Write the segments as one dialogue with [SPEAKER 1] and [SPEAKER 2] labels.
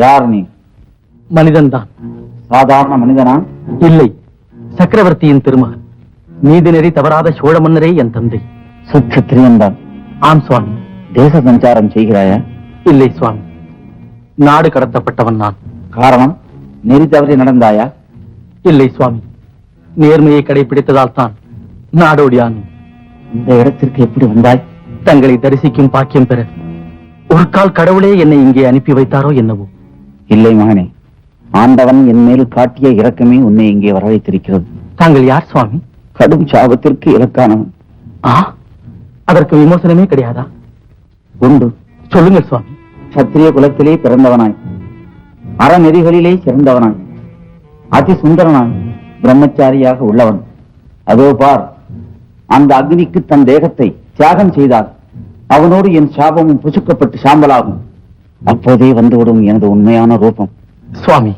[SPEAKER 1] யார் நீ?
[SPEAKER 2] மனிதன்தான்.
[SPEAKER 1] சாதாரண மனிதனா?
[SPEAKER 2] இல்லை, சக்கரவர்த்தியின் திருமகன். நீதிநெறி தவறாத சோழ மன்னரே என் தந்தை.
[SPEAKER 1] சுத்திரியன் தான்?
[SPEAKER 2] ஆம் சுவாமி.
[SPEAKER 1] தேச சஞ்சாரம் செய்கிறாயா?
[SPEAKER 2] இல்லை சுவாமி, நாடு கடத்தப்பட்டவன் நான்.
[SPEAKER 1] காரணம்? நெறி தவறி நடந்தாயா?
[SPEAKER 2] இல்லை சுவாமி, நேர்மையை கடைபிடித்ததால் தான் நாடோடியான்.
[SPEAKER 1] இந்த இடத்திற்கு எப்படி வந்தாய்?
[SPEAKER 2] தங்களை தரிசிக்கும் பாக்கியம் பெற ஒரு கால் கடவுளே என்னை இங்கே அனுப்பி வைத்தாரோ என்னவோ.
[SPEAKER 1] இல்லை மகனே, ஆண்டவன் என் மேல் காட்டிய இரக்கமே உன்னை இங்கே வரவைத்திருக்கிறது.
[SPEAKER 2] தாங்கள் யார் சுவாமி?
[SPEAKER 1] கடும் சாபத்திற்கு இலக்கானவன்.
[SPEAKER 2] அதற்கு விமோசனமே கிடையாதா?
[SPEAKER 1] உண்டு.
[SPEAKER 2] சொல்லுங்கள் சுவாமி.
[SPEAKER 1] சத்திரிய குலத்திலே பிறந்தவனாய், அறநெறிகளிலே சிறந்தவனாய், அதி சுந்தரனாய், பிரம்மச்சாரியாக உள்ளவன். அதோ பார், அந்த அக்னிக்கு தன் தேகத்தை தியாகம் செய்தார். அவனோடு என் சாபமும் புசுக்கப்பட்டு சாம்பலாகும். அப்போதே வந்துவிடும் எனது உண்மையான ரூபம்.
[SPEAKER 2] சுவாமி,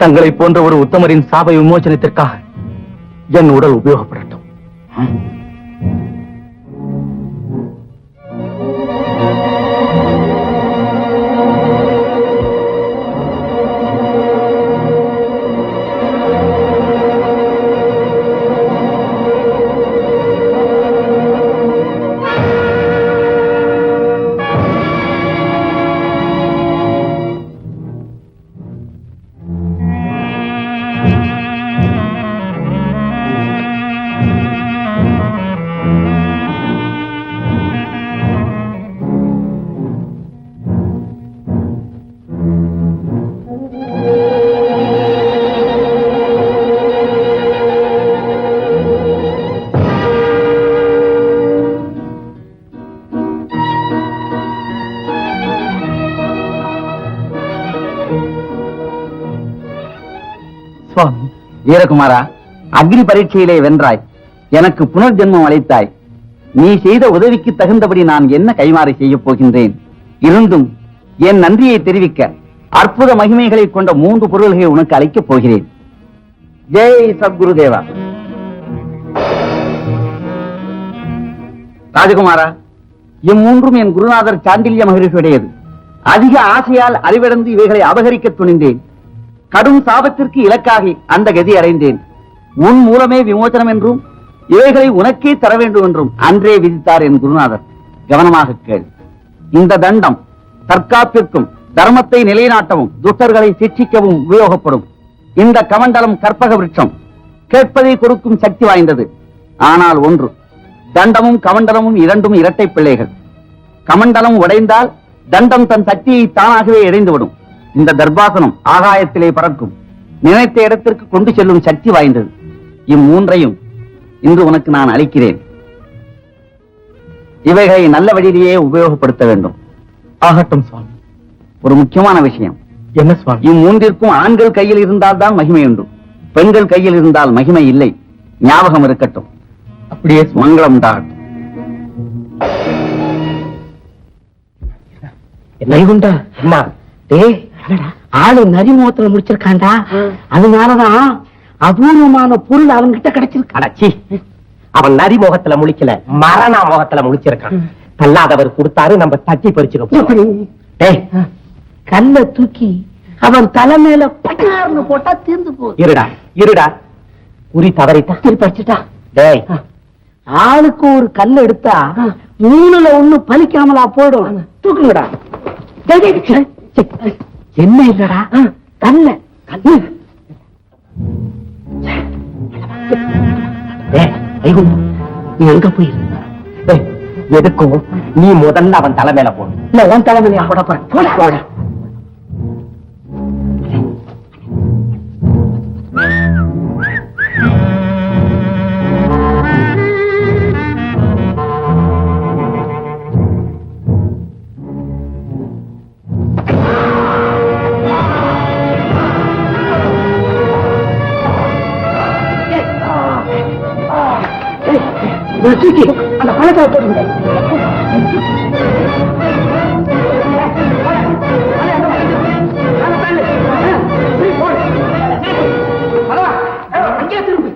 [SPEAKER 2] தங்களை போன்ற ஒரு உத்தமரின் சாப விமோசனத்திற்காக என் உடல் உபயோகப்படட்டும்.
[SPEAKER 1] வீரகுமாரா, அக்னி பரீட்சையிலே வென்றாய், எனக்கு புனர்ஜென்மம் அளித்தாய். நீ செய்த உதவிக்கு தகுந்தபடி நான் என்ன கைமாறு செய்ய போகின்றேன்? இருந்தும் என் நன்றியை தெரிவிக்க அற்புத மகிமைகளை கொண்ட 3 பொருள்களை உனக்கு அளிக்கப் போகிறேன். ஜெய் சத்குருதேவா. ராஜகுமாரா, இம்மூன்றும் என் குருநாதர் சாண்டில்ய மகரிஷியுடையது. அதிக ஆசையால் அறிவிழந்து இவைகளை அபகரிக்க துணிந்தேன். கடும் சாபத்திற்கு இலக்காகி அந்த கதி அடைந்தேன். உன் மூலமே விமோசனம் என்றும் இவைகளை உனக்கே தர வேண்டும் என்றும் அன்றே விதித்தார் என் குருநாதர். கவனமாக கேள். இந்த தண்டம் தற்காப்பிற்கும் தர்மத்தை நிலைநாட்டவும் துஷ்டர்களை சிக்ஷிக்கவும் உபயோகப்படும். இந்த கமண்டலம் கற்பக விருட்சம் கேட்பதை கொடுக்கும் சக்தி வாய்ந்தது. ஆனால் ஒன்று, தண்டமும் கமண்டலமும் இரண்டும் இரட்டை பிள்ளைகள். கமண்டலம் உடைந்தால் தண்டம் தன் சக்தியை தானாகவே இழைந்துவிடும். இந்த தர்பாசனம் ஆகாயத்திலே பறக்கும், நினைத்த இடத்திற்கு கொண்டு செல்லும் சக்தி வாய்ந்தது. இம்மூன்றையும் இன்று உனக்கு நான் அளிக்கிறேன். இவைகளை நல்ல வழியிலேயே உபயோகப்படுத்த வேண்டும்.
[SPEAKER 2] ஆகட்டும் சுவாமி.
[SPEAKER 1] ஒரு முக்கியமான விஷயம்.
[SPEAKER 2] என்ன சுவாமி?
[SPEAKER 1] இம்மூன்றிற்கும் ஆண்கள் கையில் இருந்தால் தான் மகிமை உண்டு, பெண்கள் கையில் இருந்தால் மகிமை இல்லை. ஞாபகம் இருக்கட்டும்.
[SPEAKER 2] அப்படியே
[SPEAKER 1] மங்களம் உண்டாகட்டும்.
[SPEAKER 2] வைகுண்டா, ஆளு நரிமுகத்துல முடிச்சிருக்காண்டா. அதனாலதான் அபூர்வமான பொருள் அவன்கிட்ட கிடைச்சிருக்கு.
[SPEAKER 3] அவன் நரிமுகத்துல முழிக்கல, மரண முகத்துல முழிச்சிருக்கான். தள்ளாதவர் கொடுத்தாரு, நம்ம தட்டி பறிச்சிருக்கோம்.
[SPEAKER 2] கல்ல தூக்கி அவன் தலைமையில பட்டார்னு போட்டா தீர்ந்து போகுது.
[SPEAKER 3] இருடா இருடா, குறி தவறிட்டா
[SPEAKER 2] திருப்பி அடிச்சுட்டா.
[SPEAKER 3] டேய்,
[SPEAKER 2] ஆளுக்கு ஒரு கல் எடுத்தா 3ல 1 பலிக்காமலா போயிடும். தூக்குங்கடா. என்ன இல்லடா, கல்ல நீ எங்க போயிருந்த?
[SPEAKER 3] எதுக்கும் நீ முதல்ல அவன் தலைமையில போடு.
[SPEAKER 2] இல்ல, உன் தலைமையில போட போற. தூக்கி அந்த பழத்தை போடுங்க. அங்கே திரும்பி.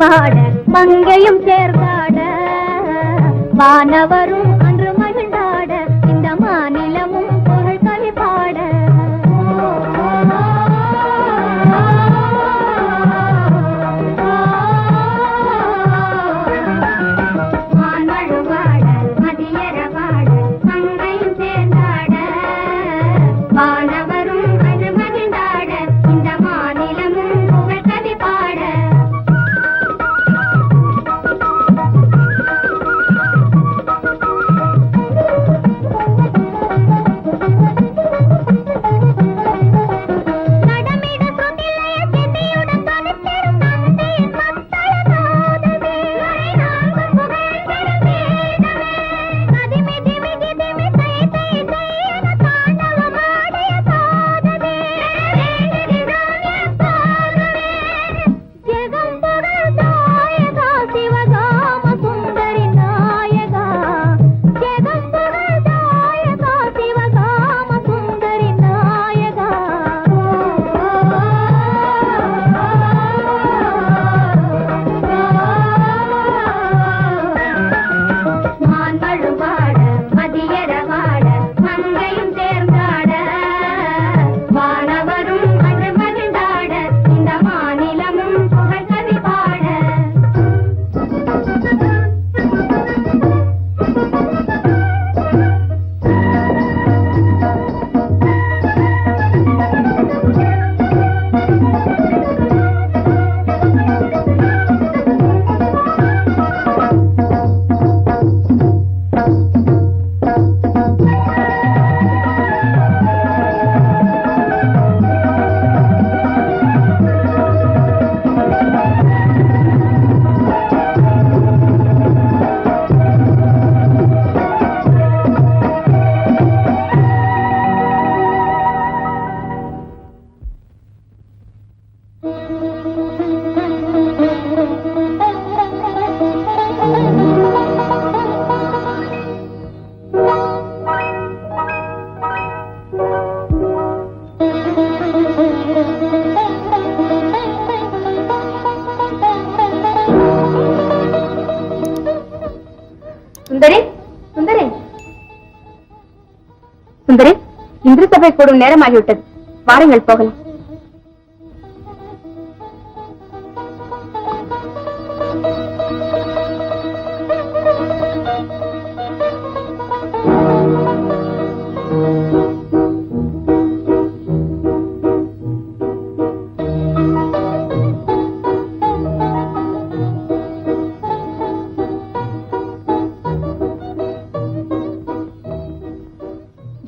[SPEAKER 4] வாட மங்கையும் சேர்ந்தாட வானவரும் அன்று மகிழ்ந்தாட இந்த மாநிலமும் புகழ் கவி பாட சுந்தரி சுந்தரி சுந்தரி இந்திர சபை கூடும் நேரமாகிவிட்டது, வாருங்கள் போகலாம்.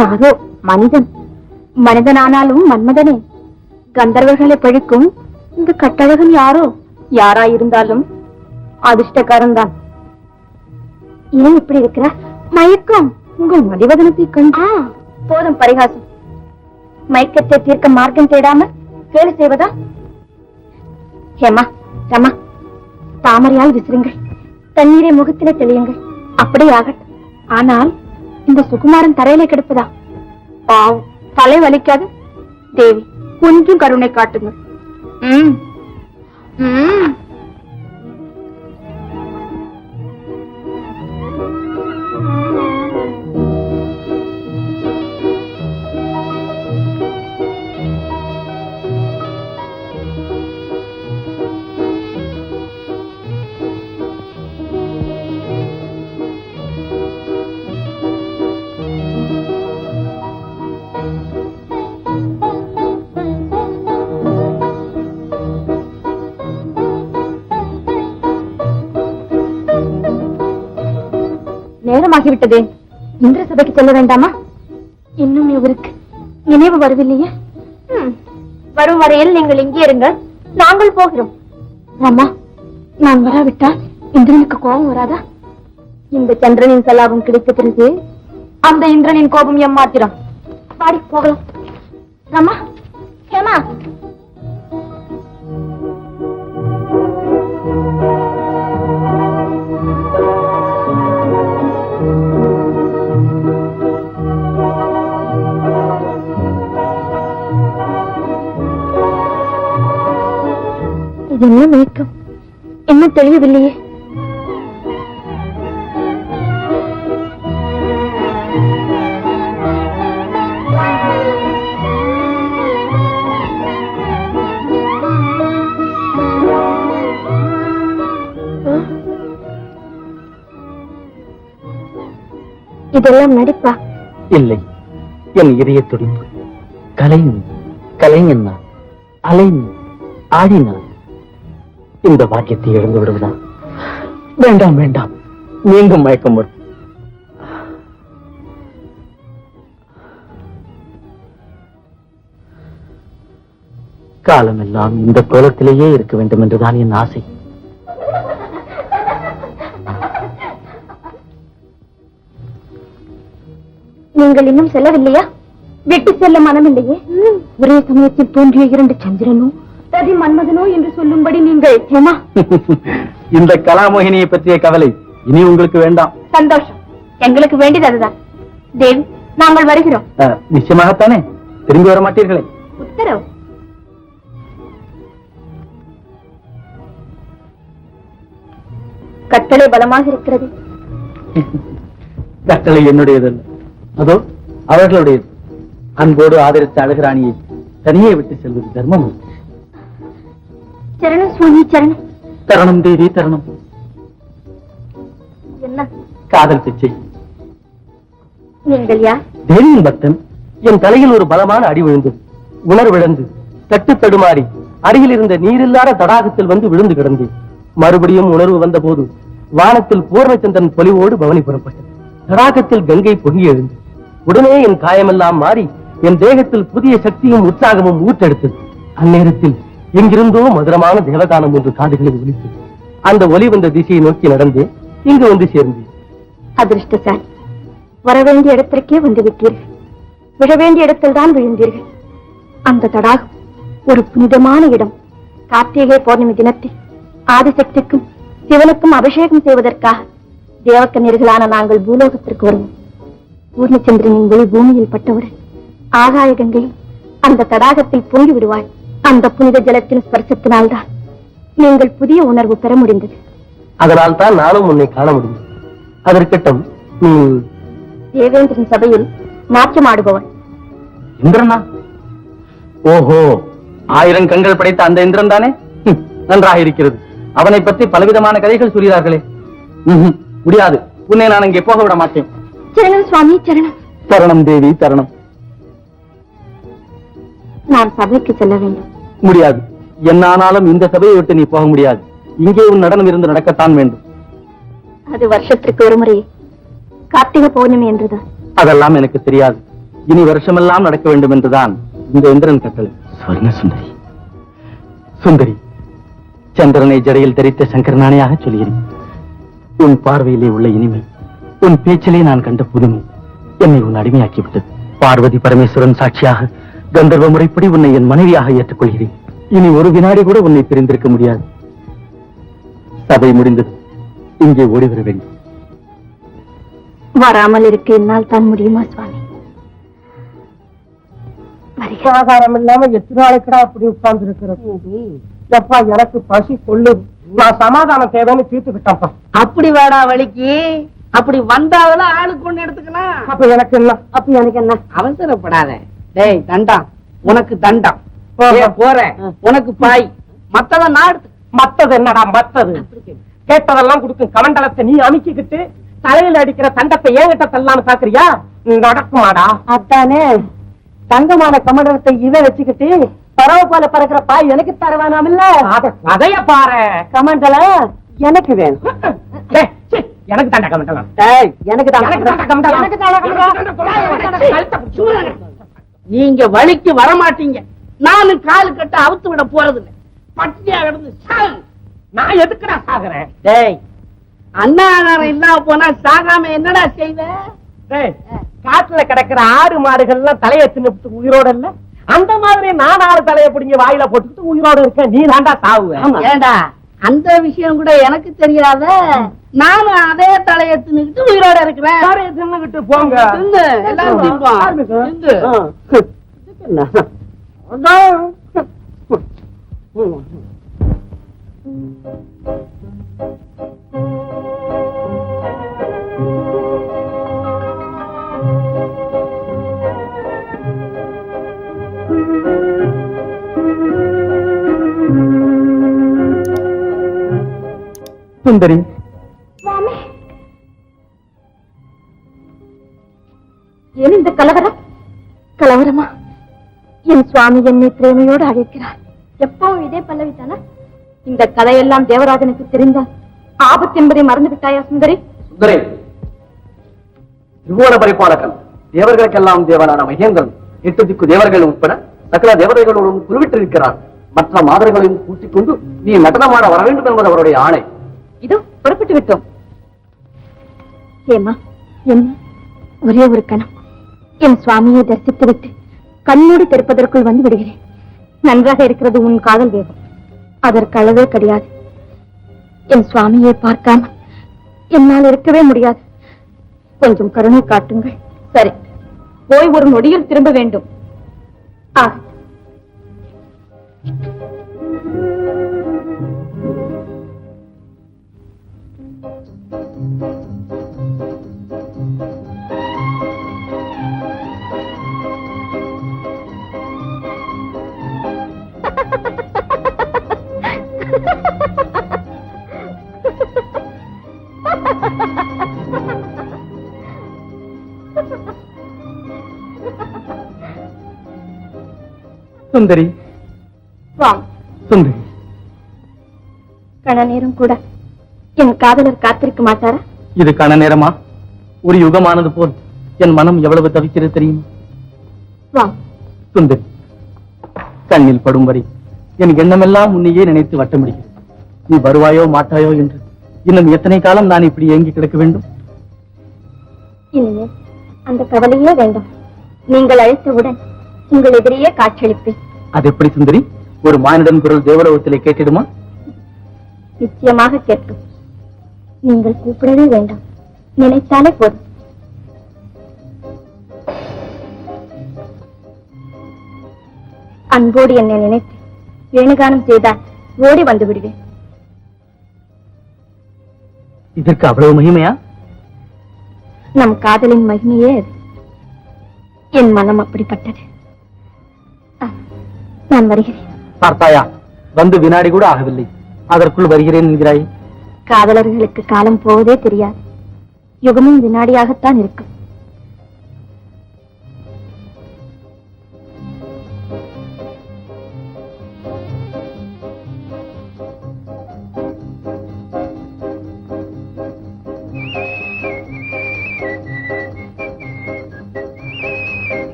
[SPEAKER 4] யாரோ மனிதன், மனிதனானாலும் மன்மதனே. கந்தர்வர்களை பழிக்கும் இந்த கட்டழகன் யாரோ, யாராயிருந்தாலும் அதிர்ஷ்டக்காரன் தான். ஏன் இப்படி இருக்கிற? மயக்கம். உங்கள் மதிவதனத்தை கண்டா போதும் பரிகாசம். மயக்கத்தை தீர்க்க மார்க்கம் தேடாமல் கேலி செய்வதா? ஹேமா, ரமா, தாமரையால் விசிறுங்கள், தண்ணீரை முகத்திலே தெளியுங்கள். அப்படியே ஆகட்டும். ஆனால் இந்த சுகுமாரன் தரையிலே கிடப்பதா? பாவம், தலை வலிக்காது. தேவி, கொஞ்சம் கருணை காட்டுங்கள். நேரமாகிவிட்டதே, இந்திர சபைக்கு செல்ல வேண்டாமா? இன்னும் இவருக்கு நினைவு வரவில்லையே. வரும் வரையில் நீங்கள் இங்கே இருங்கள், நாங்கள் போகிறோம். அம்மா, நான் வராவிட்டால் இந்திரனுக்கு கோபம் வராதா? இந்த சந்திரனின் சலாபம் கிடைத்த பிறகு அந்த இந்திரனின் கோபம் எம்மாத்திரம். பாடி போகலாம். ரமா, ஹேமா, என்ன மயக்கம்? இன்னும் தெளியவில்லையே. இதெல்லாம் நடிப்பா?
[SPEAKER 2] இல்லை, என் இதய துடிப்பு. கலைஞன் அலைன் ஆடினான். இந்த பாக்கியத்தை இழந்து விடுவதா? வேண்டாம் வேண்டாம், மீண்டும் மயக்கம் வரும். காலமெல்லாம் இந்த கோலத்திலேயே இருக்க வேண்டும் என்றுதான் என் ஆசை.
[SPEAKER 4] நீங்கள் இன்னும் செல்லவில்லையா? விட்டு செல்ல மனமில்லையே? ஒரே சமயத்தில் தோன்றிய 2 சந்திரனோ ரதி மன்மதனோ என்று சொல்லும்படி நீங்கள் ஹேமா.
[SPEAKER 2] இந்த கலாமோகினியை பற்றிய கவலை இனி உங்களுக்கு வேண்டாம்.
[SPEAKER 4] சந்தோஷம், எங்களுக்கு வேண்டியது அதுதான். தேவி, நாங்கள் வருகிறோம்.
[SPEAKER 2] நிச்சயமாகத்தானே? திரும்பி வர மாட்டீர்களே?
[SPEAKER 4] உத்தரவு. கட்டளை பலமாக இருக்கிறது.
[SPEAKER 2] கட்டளை என்னுடையதல்ல, அதோ அவர்களுடையது. அன்போடு ஆதரித்த அழகுராணியை தனியே விட்டு செல்வது தர்மம்.
[SPEAKER 4] சரணம் சுவாமி, சரணம்.
[SPEAKER 2] தரணம் தேவி, தரணம்.
[SPEAKER 4] என்ன
[SPEAKER 2] காதல் பிச்சை.
[SPEAKER 4] நீங்கள் யார்?
[SPEAKER 2] தேவியின் பக்தன். என் தலையில் ஒரு பலமான அடி விழுந்தது. உணர்விழந்து தட்டு தடுமாறி அருகில் இருந்த நீரில்லாத தடாகத்தில் வந்து விழுந்து கிடந்தேன். மறுபடியும் உணர்வு வந்த போது வானத்தில் பூர்ணச்சந்திரன் பொலிவோடு பவனி புறப்பட்டது. தடாகத்தில் கங்கை பொங்கி எழுந்து உடனே என் காயமெல்லாம் மாறி என் தேகத்தில் புதிய சக்தியும் உற்சாகமும் ஊற்றெடுத்தது. அந்நேரத்தில் எங்கிருந்தோ மதுரமான தேவகானம் ஒன்று காதுகளில் ஒலித்தது. அந்த ஒலி வந்த திசையை நோக்கி நடந்தேன். இங்கு வந்து சேர்ந்தேன்.
[SPEAKER 4] அதிர்ஷ்டசாலி, வரவேண்டிய இடத்திற்கே வந்து விட்டீர்கள். விழ வேண்டிய இடத்தில் தான் விழுந்தீர்கள். அந்த தடாகம் ஒரு புனிதமான இடம். கார்த்திகை பௌர்ணமி தினத்தில் ஆதிசக்திக்கும் சிவனுக்கும் அபிஷேகம் செய்வதற்காக தேவக்கன்னியர்களான நாங்கள் பூலோகத்திற்கு வருவோம். பூர்ணச்சந்திரனின் ஒளி பூமியில் பட்டவுடன் ஆகாய கங்கையும் அந்த தடாகத்தில் பொங்கி விடுவாள். அந்த புனித ஜலத்தின் ஸ்பர்சத்தினால்தான் நீங்கள் புதிய உணர்வு பெற முடிந்தது.
[SPEAKER 2] அதனால் தான் நானும் உன்னை காண முடியும். அதற்கட்டும்
[SPEAKER 4] தேவேந்திரன் சபையில் நாட்டியமாடுபவள்.
[SPEAKER 2] இந்திரனா? ஓஹோ, 1000 கண்கள் படைத்த அந்த இந்திரன் தானே? நன்றாக இருக்கிறது. அவனை பற்றி பலவிதமான கதைகள் சொல்கிறார்களே. முடியாது, உன்னை நான் அங்கே போக விட மாட்டேன்.
[SPEAKER 4] சரணம் சுவாமி, சரணம்.
[SPEAKER 2] தரணம் தேவி, தரணம்.
[SPEAKER 4] நான் சபைக்கு செல்ல வேண்டும்.
[SPEAKER 2] முடியாது. என்னானாலும் இந்த சபையை விட்டு நீ போக முடியாது. இங்கே உன் நடனம் இருந்து நடக்கத்தான் வேண்டும்.
[SPEAKER 4] அது வருஷத்திற்கு ஒரு முறை கார்த்திகை பௌர்ணமி என்றுதான்.
[SPEAKER 2] அதெல்லாம் எனக்கு தெரியாது. இனி வருஷமெல்லாம் நடக்க வேண்டும் என்றுதான் இந்த இந்திரன் கட்டளை. ஸ்வர்ண சுந்தரி, சுந்தரி, சந்திரனை ஜடையில் தரித்த சங்கரநாணையாக சொல்கிறேன். உன் பார்வையிலே உள்ள இனிமை, உன் பேச்சிலே நான் கண்ட புதுமை என்னை உன் அடிமையாக்கிவிட்டது. பார்வதி பரமேஸ்வரன் சாட்சியாக கந்தர்வ முறைப்படி உன்னை என் மனைவியாக ஏற்றுக்கொள்கிறேன். இனி ஒரு வினாடி கூட உன்னை பிரிந்திருக்க முடியாது. சபை முடிந்தது. இங்கே ஓடிவர வேண்டும்.
[SPEAKER 4] வராமல் இருக்க என்னால் தான் முடியுமா சுவாமி?
[SPEAKER 3] ஆகாரம் இல்லாம எத்தனை நாளைக்குடா அப்படி உட்கார்ந்து இருக்கிறது? எப்பா, எனக்கு பசி கொள்ளு. நான் சமாதானம் தேவைன்னு தீர்த்துக்கிட்டப்பா.
[SPEAKER 5] அப்படி வேடா வழிக்கு, அப்படி வந்தாவல ஆளுக்கு ஒண்ணு எடுத்துக்கலாம்.
[SPEAKER 3] அப்ப எனக்கு என்ன?
[SPEAKER 5] அப்ப எனக்கு என்ன? அவசரப்படாத. டேய் தண்டம், உனக்கு தண்டம். போறேன், உனக்கு பாய். மத்தவன் நான் எடுத்து.
[SPEAKER 3] மத்தது என்னடா மத்தது? கேட்டதெல்லாம் கொடுக்கும் கமண்டலத்தை நீ அமுக்கிக்கிட்டு தலையில அடிக்கிற தண்டத்தை ஏங்கிட்ட தள்ளான்னு பாக்குறியா? நடக்குமாடா?
[SPEAKER 5] அத்தானே, தங்கமான கமண்டலத்தை இவ வச்சுக்கிட்டு பறவை போல பறக்கிற பாய் எனக்கு தரவானாம் இல்ல?
[SPEAKER 3] அதைய பாரு.
[SPEAKER 5] கமண்டலம் எனக்கு வேணும்.
[SPEAKER 3] எனக்கு தாண்டா கமண்டலம்.
[SPEAKER 5] எனக்கு நீங்க வழிக்கு வரமாட்டீங்க. நானும் காலு கட்ட அவுத்து விட போறது இல்லை. பட்டியா கிடந்து சாகு.
[SPEAKER 3] நான் எதுக்குடா சாகுறேன்?
[SPEAKER 5] டேய், அண்ணாதாரம் இல்லாம போனா சாகாம என்னடா செய்வ?
[SPEAKER 3] காட்டுல கிடக்கிற ஆடு மாடுகள் எல்லாம் தலையை தின்னுட்டு உயிரோட இல்ல, அந்த மாதிரி நான் 4 தலையை பிடிங்க வாயில போட்டுக்கிட்டு உயிரோட இருக்கேன். நீ தாண்டா சாவுவேன்.
[SPEAKER 5] ஏண்டா, அந்த விஷயம் கூட எனக்கு தெரியாத? நானும் அதே தலையை தின்னுக்கிட்டு உயிரோட இருக்கிறேன்.
[SPEAKER 3] தலையை தின்னுக்கிட்டு போங்க.
[SPEAKER 5] தின்னு, எல்லாரும் தின்போம். தின்னு.
[SPEAKER 2] சுந்தரி,
[SPEAKER 4] சுவாமி, ஏன் இந்த கலவரம்? கலவரமா? என் சுவாமி என்னை பிரேமையோடு அழைக்கிறார். எப்பவும் இதே பல்லவித்தானா? இந்த கதையெல்லாம் தேவராஜனுக்கு தெரிந்தால் ஆபத்து என்பதை மறந்து விட்டாயா சுந்தரி?
[SPEAKER 1] சுந்தரி, திரிபுவன பரிபாலகன், தேவர்களுக்கெல்லாம் தேவனான மகேந்திரன் 8 திக்கு தேவர்கள் உட்பட சகல தேவதைகளோடும் குழுவிட்டிருக்கிறார். மற்ற மாதர்களையும் கூட்டிக் கொண்டு நீ நடனமாட வர வேண்டும் என்பது அவருடைய ஆணை.
[SPEAKER 4] இதோ புறப்பட்டு விட்டோம். ஏமா, என்ன ஒரே ஒரு கணம் என் சுவாமியை தரிசித்து விட்டு கண்ணூடி திறப்பதற்குள் வந்து விடுகிறேன். நன்றாக இருக்கிறது உன் காதல் வேகம். அதற்கு அளவே கிடையாது. என் சுவாமியை பார்க்காமல் என்னால் இருக்கவே முடியாது. கொஞ்சம் கருணை காட்டுங்கள். சரி, போய் ஒரு நொடியில் திரும்ப வேண்டும்.
[SPEAKER 2] சுந்தரி, சுந்தரி,
[SPEAKER 4] கண நேரம் கூட என் காதலர் காத்திருக்க மாட்டாரா?
[SPEAKER 2] இது கண நேரமா? ஒரு யுகமானது போல் என் மனம் எவ்வளவு தவிக்கிறது தெரியுமா? சுந்தரி, கண்ணில் படும் வரை என் எண்ணமெல்லாம் உன்னையே நினைத்து வட்டமிடுகிறது. நீ வருவாயோ மாட்டாயோ என்று இன்னும் எத்தனை காலம் நான் இப்படி ஏங்கி கிடக்க வேண்டும்?
[SPEAKER 4] இனிமேல் அந்த கவலையே வேண்டாம். நீங்கள் அழைத்தவுடன் உங்கள் எதிரையே காட்சியளிப்பேன்.
[SPEAKER 2] அது எப்படி சுந்தரி? ஒரு மானிடன் குரல் தேவலோகத்திலே கேட்டிடுமா?
[SPEAKER 4] நிச்சயமாக கேட்கும். நீங்கள் கூப்பிடவே வேண்டாம், நினைத்தாலே போதும். அன்போடு என்னை நினைத்து வேணுகானம் செய்தால் ஓடி வந்து விடுவேன்.
[SPEAKER 2] இதற்கு அவ்வளவு மகிமையா?
[SPEAKER 4] நம் காதலின் மகிமையே அது. என் மனம் அப்படிப்பட்டது. நான் வருகிறேன்.
[SPEAKER 2] பார்த்தாயா, வந்து வினாடி கூட ஆகவில்லை, அதற்குள் வருகிறேன் என்கிறாய்.
[SPEAKER 4] காதலர்களுக்கு காலம் போவதே தெரியாது. யுகமும் வினாடியாகத்தான் இருக்கும்.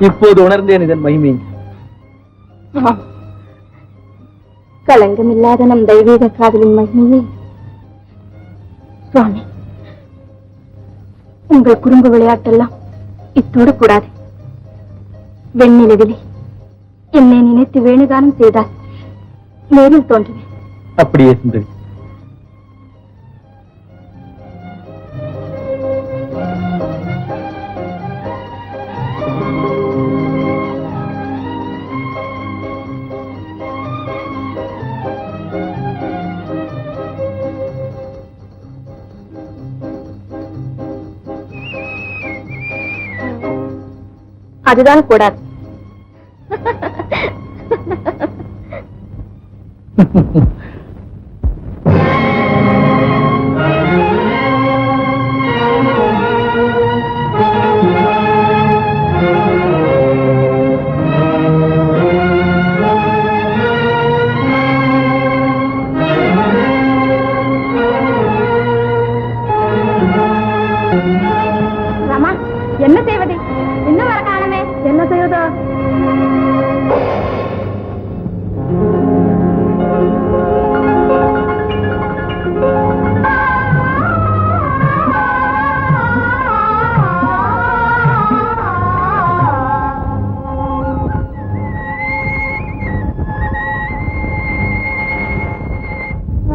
[SPEAKER 2] இப்போது உணர்ந்தேன் இதன் மகிமை.
[SPEAKER 4] களங்கமில்லாத நம் தெய்வீக காதலின் மகிமையே. சுவாமி, உங்கள் குறும்பு விளையாட்டெல்லாம் இத்தோடு கூடாது. வெண்ணிலவிலே என்னை நினைத்து வேணுகானம் செய்தால் நேரில் தோன்றுவேன்.
[SPEAKER 2] அப்படியே சுந்தரி.
[SPEAKER 4] அதுதான் கூடாது. ராமா, என்ன செய்வது? இன்னும் வர காணமே. என்ன செய்வதோ?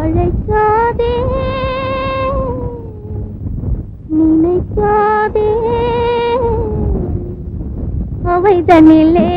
[SPEAKER 4] அழைக்காதே, நினைக்காதே, அவைதனிலே